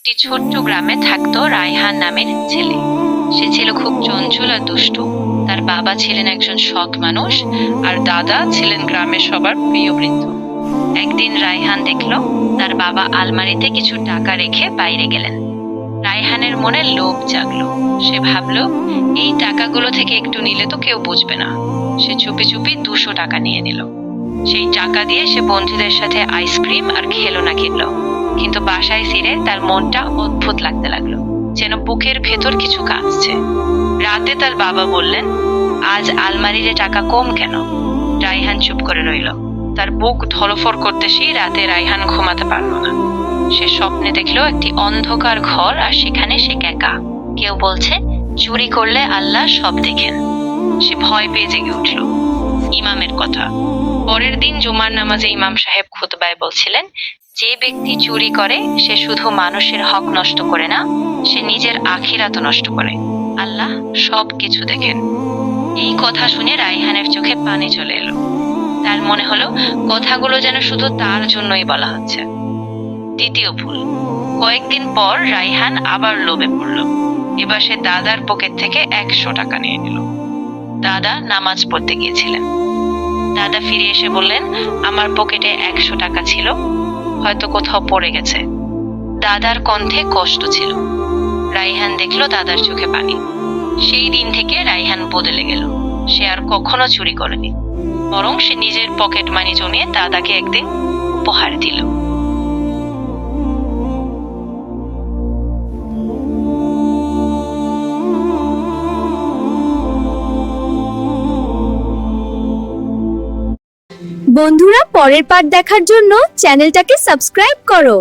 একটি ছোট্ট গ্রামে থাকতো রায়হান নামের ছেলে। সে ছিল খুব চঞ্চল আর দুষ্টু। তার বাবা ছিলেন একজন সৎ মানুষ, আর দাদা ছিলেন গ্রামের সবার প্রিয় বৃদ্ধ। একদিন রায়হান দেখলো তার বাবা আলমারিতে কিছু টাকা রেখে বাইরে গেলেন। রায়হানের মনে লোভ জাগলো। সে ভাবলো, এই টাকাগুলো থেকে একটু নিলে তো কেউ বুঝবে না। সে চুপি চুপি 200 টাকা নিয়ে নিল। সেই টাকা দিয়ে সে বন্ধুদের সাথে আইসক্রিম আর খেলনা কিনলো। কিন্তু বাসায় ফিরে তার মনটা অদ্ভুত লাগতে লাগলো, যেন বুকের ভেতর কিছু কাঁপছে। রাতে তার বাবা বললেন, আজ আলমারিতে টাকা কম কেন? রায়হান চুপ করে রইল। তার বুক ধড়ফড় করতে সেই রাতে রায়হান ঘুমাতে পারল না। সে স্বপ্নে দেখলো একটি অন্ধকার ঘর, আর সেখানে সে একা। কেউ বলছে, চুরি করলে আল্লাহ সব দেখেন। সে ভয় পেয়ে জেগে উঠল। ইমামের কথা। পরের দিন জুমার নামাজে ইমাম সাহেব খুতবায় বলছিলেন, যে ব্যক্তি চুরি করে সে শুধু মানুষের হক নষ্ট করে না, সে নিজের আখিরাতও নষ্ট করে। আল্লাহ সব কিছু দেখেন। এই কথা শুনে রায়হানের চোখে পানি চলে এলো। তার মনে হলো কথাগুলো যেন শুধু তার জন্যই বলা হচ্ছে। দ্বিতীয় ভুল। কয়েকদিন পর রায়হান আবার লোভে পড়ল। এবার সে দাদার পকেট থেকে 100 টাকা নিয়ে নিল। দাদা নামাজ পড়তে গিয়েছিলেন। দাদা ফিরে এসে বললেন, আমার পকেটে 100 টাকা ছিল, হয়তো কোথাও পড়ে গেছে। দাদার কণ্ঠে কষ্ট ছিল। রায়হান দেখলো দাদার চোখে পানি। সেই দিন থেকে রায়হান বদলে গেল। সে আর কখনো চুরি করেনি, বরং সে নিজের পকেট মানি জমিয়ে দাদাকে একদিন উপহার দিল। বন্ধুরা, পরের পার্ট দেখার জন্য চ্যানেলটাকে সাবস্ক্রাইব করো।